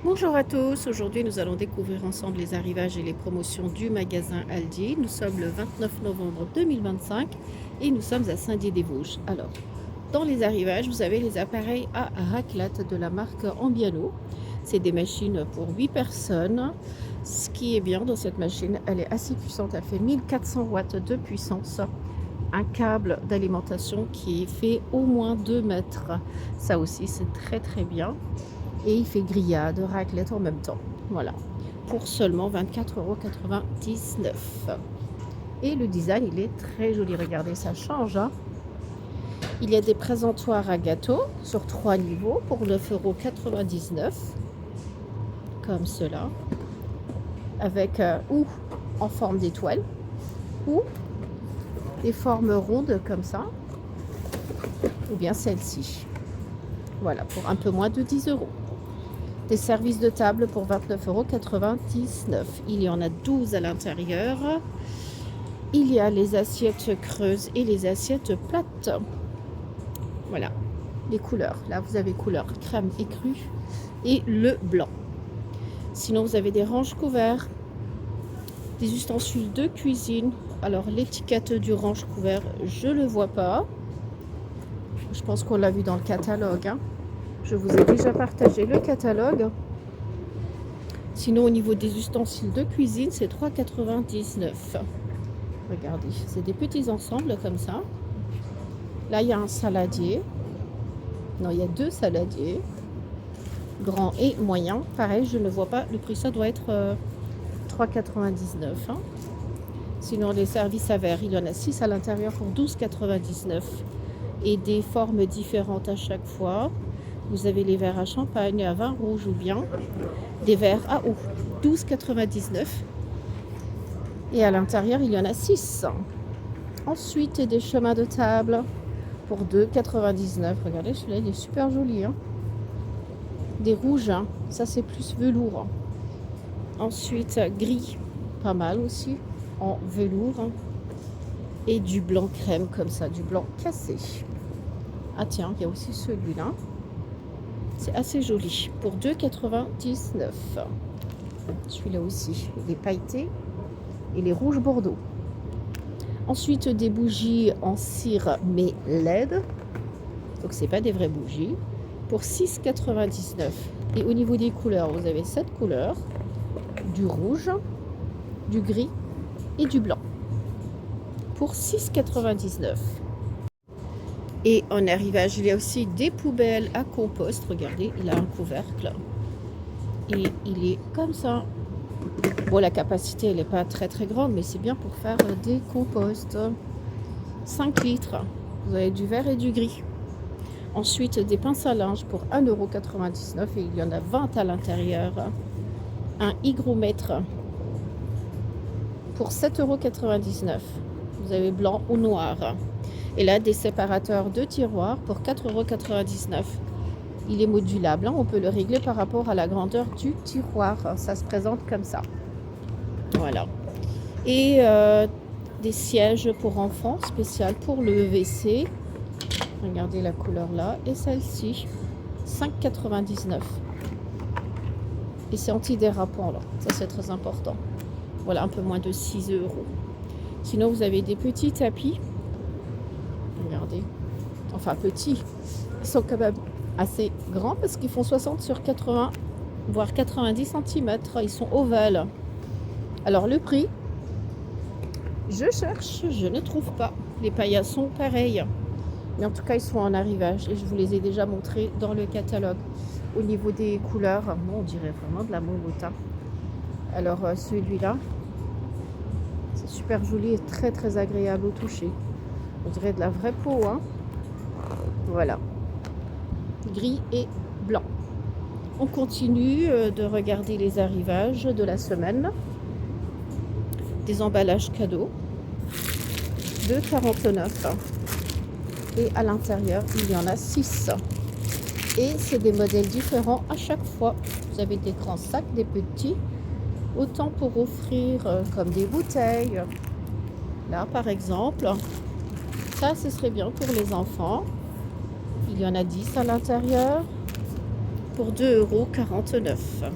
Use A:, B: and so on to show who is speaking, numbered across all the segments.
A: Bonjour à tous, aujourd'hui nous allons découvrir ensemble les arrivages et les promotions du magasin Aldi. Nous sommes le 29 novembre 2025 et nous sommes à Saint-Dié-des-Vosges. Alors, dans les arrivages, vous avez les appareils à raclette de la marque Ambiano. C'est des machines pour 8 personnes. Ce qui est bien dans cette machine, elle est assez puissante, elle fait 1400 watts de puissance. Un câble d'alimentation qui fait au moins 2 mètres. Ça aussi, c'est très très bien. Et il fait grillade, raclette en même temps. Voilà. Pour seulement 24,99 €. Et le design, il est très joli. Regardez, ça change, hein. Il y a des présentoirs à gâteaux sur 3 niveaux pour 9,99 €. Comme cela. Avec ou en forme d'étoile ou des formes rondes comme ça. Ou bien celle-ci. Voilà, pour un peu moins de 10 €. Des services de table pour 29,99 €. Il y en a 12 à l'intérieur. Il y a les assiettes creuses et les assiettes plates. Voilà, les couleurs. Là, vous avez couleur crème et cru et le blanc. Sinon, vous avez des ranges couverts, des ustensiles de cuisine. Alors, l'étiquette du range couvert, je ne le vois pas. Je pense qu'on l'a vu dans le catalogue, hein. Je vous ai déjà partagé le catalogue. Sinon, au niveau des ustensiles de cuisine, c'est 3,99 €. Regardez, c'est des petits ensembles comme ça. Là, il y a un saladier. Non, il y a 2 saladiers. Grand et moyen. Pareil, je ne vois pas le prix. Ça doit être 3,99 €, hein. Sinon, les services à verre, il y en a 6 à l'intérieur pour 12,99 €. Et des formes différentes à chaque fois. Vous avez les verres à champagne, à vin rouge ou bien des verres à eau. 12,99 €. Et à l'intérieur, il y en a 6. Ensuite, des chemins de table pour 2,99 €. Regardez, celui-là, il est super joli, hein. Des rouges, hein. Ça, c'est plus velours. Ensuite, gris, pas mal aussi, en velours. Et du blanc crème comme ça, du blanc cassé. Ah tiens, il y a aussi celui-là. C'est assez joli, pour 2,99 €. Celui-là aussi, les pailletés et les rouges bordeaux. Ensuite, des bougies en cire mais LED. Donc, c'est pas des vraies bougies. Pour 6,99 €. Et au niveau des couleurs, vous avez 7 couleurs. Du rouge, du gris et du blanc. Pour 6,99 €. Et en arrivage, il y a aussi des poubelles à compost. Regardez, il a un couvercle. Et il est comme ça. Bon, la capacité, elle n'est pas très très grande, mais c'est bien pour faire des composts. 5 litres. Vous avez du vert et du gris. Ensuite, des pinces à linge pour 1,99 € et il y en a 20 à l'intérieur. Un hygromètre pour 7,99 €. Vous avez blanc ou noir. Et là, des séparateurs de tiroirs pour 4,99 €. Il est modulable, hein. On peut le régler par rapport à la grandeur du tiroir. Ça se présente comme ça. Voilà. Et des sièges pour enfants, spécial pour le WC. Regardez la couleur là. Et celle-ci, 5,99 €. Et c'est antidérapant là. Ça, c'est très important. Voilà, un peu moins de 6 €. Sinon, vous avez des petits tapis. Regardez. Enfin, petits. Ils sont quand même assez grands parce qu'ils font 60 sur 80, voire 90 cm. Ils sont ovales. Alors, le prix, je cherche, je ne trouve pas. Les paillassons, pareil. Mais en tout cas, ils sont en arrivage et je vous les ai déjà montrés dans le catalogue. Au niveau des couleurs, bon, on dirait vraiment de la moumoute, hein. Alors, celui-là, c'est super joli et très très agréable au toucher. On dirait de la vraie peau, hein. Voilà. Gris et blanc. On continue de regarder les arrivages de la semaine. Des emballages cadeaux de 49 €. Et à l'intérieur, il y en a 6. Et c'est des modèles différents à chaque fois. Vous avez des grands sacs, des petits. Autant pour offrir comme des bouteilles. Là, par exemple, ça, ce serait bien pour les enfants. Il y en a 10 à l'intérieur. pour 2,49 €.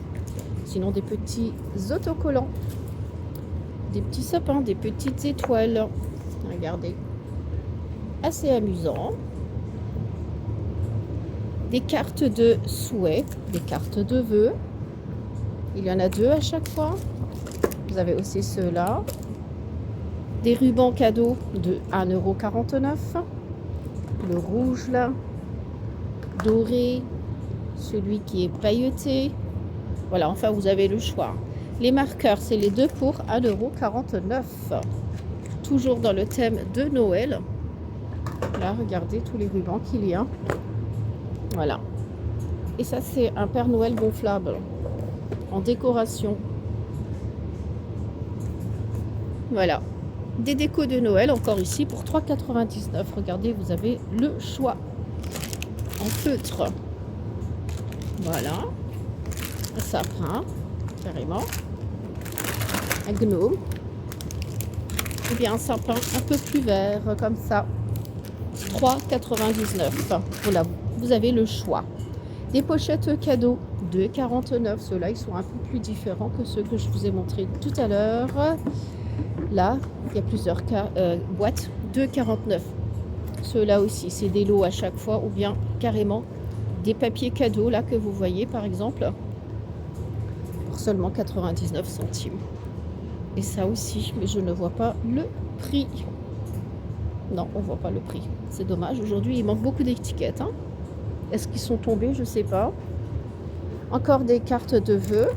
A: Sinon, des petits autocollants, des petits sapins, des petites étoiles. Regardez, assez amusant. Des cartes de souhait, des cartes de vœux. Il y en a 2 à chaque fois. Vous avez aussi ceux-là. Des rubans cadeaux de 1,49 €. Le rouge là, doré, celui qui est pailleté. Voilà, enfin vous avez le choix. Les marqueurs, c'est les 2 pour 1,49 €. Toujours dans le thème de Noël. Là, regardez tous les rubans qu'il y a. Voilà. Et ça, c'est un Père Noël gonflable en décoration. Voilà. Des décos de Noël, encore ici, pour 3,99 €. Regardez, vous avez le choix. En feutre. Voilà. Un sapin, carrément. Un gnome. Et bien un sapin un peu plus vert, comme ça. 3,99 €. Voilà, vous avez le choix. Des pochettes cadeaux, 2,49 €. Ceux-là, ils sont un peu plus différents que ceux que je vous ai montrés tout à l'heure. Là, il y a plusieurs boîtes, 2,49 €. Ceux-là aussi, c'est des lots à chaque fois ou bien carrément des papiers cadeaux, là, que vous voyez, par exemple, pour seulement 99 centimes. Et ça aussi, mais je ne vois pas le prix. Non, on ne voit pas le prix. C'est dommage. Aujourd'hui, il manque beaucoup d'étiquettes. Hein. Est-ce qu'ils sont tombés? Je ne sais pas. Encore des cartes de vœux.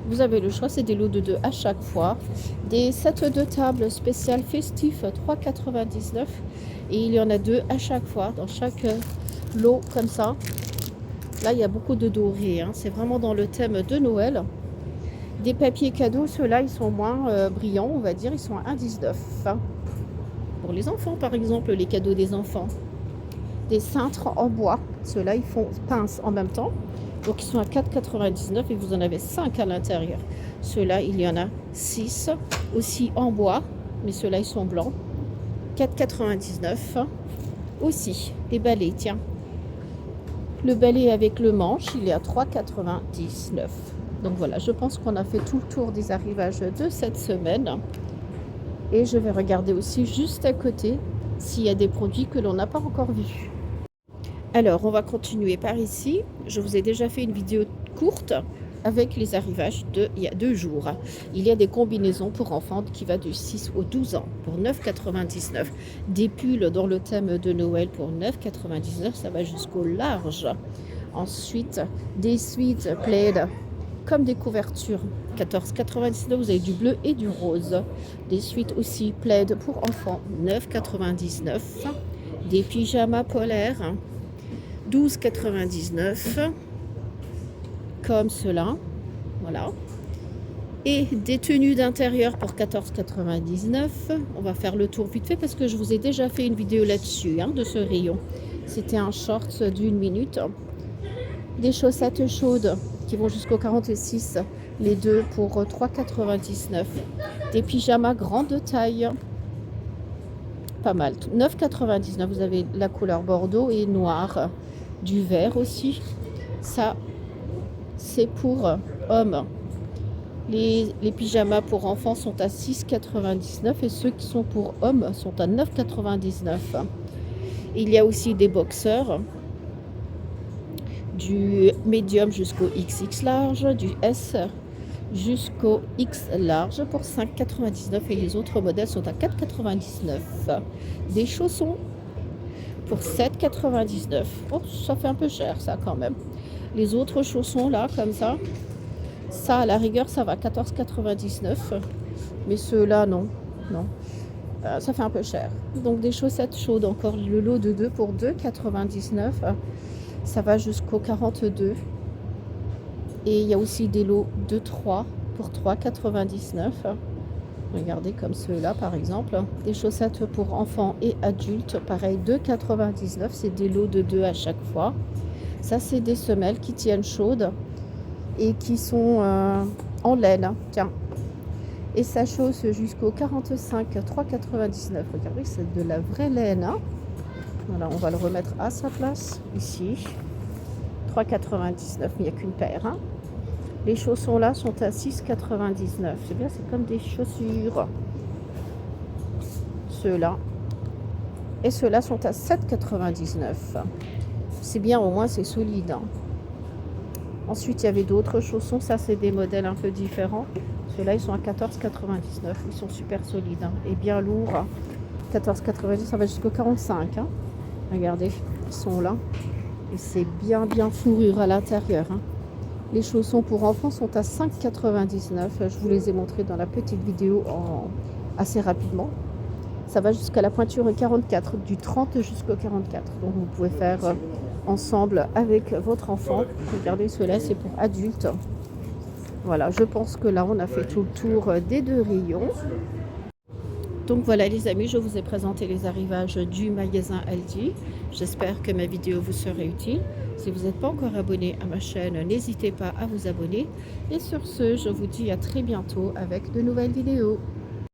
A: Vous avez le choix, c'est des lots de 2 à chaque fois. Des sets de table spécial festif, 3,99 €. Et il y en a 2 à chaque fois, dans chaque lot comme ça. Là, il y a beaucoup de dorés. Hein. C'est vraiment dans le thème de Noël. Des papiers cadeaux, ceux-là, ils sont moins brillants, on va dire. Ils sont à 1,19 €. Pour les enfants, par exemple, les cadeaux des enfants. Des cintres en bois. Ceux-là, ils font pince en même temps. Donc, ils sont à 4,99 € et vous en avez 5 à l'intérieur. Ceux-là, il y en a 6 aussi en bois. Mais ceux-là, ils sont blancs. 4,99 € aussi. Des balais, tiens. Le balai avec le manche, il est à 3,99 €. Donc voilà, je pense qu'on a fait tout le tour des arrivages de cette semaine. Et je vais regarder aussi juste à côté s'il y a des produits que l'on n'a pas encore vus. Alors, on va continuer par ici. Je vous ai déjà fait une vidéo courte avec les arrivages il y a 2 jours. Il y a des combinaisons pour enfants qui va de 6 aux 12 ans pour 9,99 €. Des pulls dans le thème de Noël pour 9,99 €. Ça va jusqu'au large. Ensuite, des suites plaid comme des couvertures. 14,99 €. Vous avez du bleu et du rose. Des suites aussi plaid pour enfants. 9,99 €. Des pyjamas polaires. 12,99 € comme cela, voilà. Et des tenues d'intérieur pour 14,99 €. On va faire le tour vite fait parce que je vous ai déjà fait une vidéo là-dessus, hein, de ce rayon. C'était un short d'1 minute. Des chaussettes chaudes qui vont jusqu'au 46, les 2 pour 3,99 €. Des pyjamas grande taille. Pas mal. 9,99 €. Vous avez la couleur bordeaux et noir. Du vert aussi. Ça, c'est pour hommes. Les pyjamas pour enfants sont à 6,99 € et ceux qui sont pour hommes sont à 9,99 €. Il y a aussi des boxeurs. Du médium jusqu'au XX large. Du S jusqu'au X large pour 5,99 € et les autres modèles sont à 4,99 €. Des chaussons pour 7,99 €. Oh, ça fait un peu cher ça quand même. Les autres chaussons là, comme ça à la rigueur, ça va 14,99 €. Mais ceux-là, non. Non. Ça fait un peu cher. Donc des chaussettes chaudes, encore le lot de 2 pour 2,99 €. Ça va jusqu'au 42. Et il y a aussi des lots de 3 pour 3,99 €. Regardez comme ceux-là par exemple. Des chaussettes pour enfants et adultes, pareil 2,99 €. C'est des lots de 2 à chaque fois. Ça, c'est des semelles qui tiennent chaudes et qui sont en laine. Tiens. Et ça chausse jusqu'au 45, 3,99 €. Regardez, c'est de la vraie laine. Hein. Voilà, on va le remettre à sa place ici. 3,99 mais il n'y a qu'une paire. Hein. Les chaussons là sont à 6,99. C'est bien, c'est comme des chaussures. Ceux-là. Et ceux-là sont à 7,99. C'est bien, au moins c'est solide. Hein. Ensuite, il y avait d'autres chaussons. Ça, c'est des modèles un peu différents. Ceux-là, ils sont à 14,99. Ils sont super solides hein, et bien lourds. 14,90, ça va jusqu'au 45. Hein. Regardez, ils sont là. Et c'est bien fourrure à l'intérieur. Hein. Les chaussons pour enfants sont à 5,99. Je vous les ai montrés dans la petite vidéo assez rapidement. Ça va jusqu'à la pointure 44, du 30 jusqu'au 44. Donc vous pouvez faire ensemble avec votre enfant. Regardez, ceux-là, c'est pour adultes. Voilà, je pense que là, on a fait tout le tour des 2 rayons. Donc voilà les amis, je vous ai présenté les arrivages du magasin Aldi. J'espère que ma vidéo vous sera utile. Si vous n'êtes pas encore abonné à ma chaîne, n'hésitez pas à vous abonner. Et sur ce, je vous dis à très bientôt avec de nouvelles vidéos.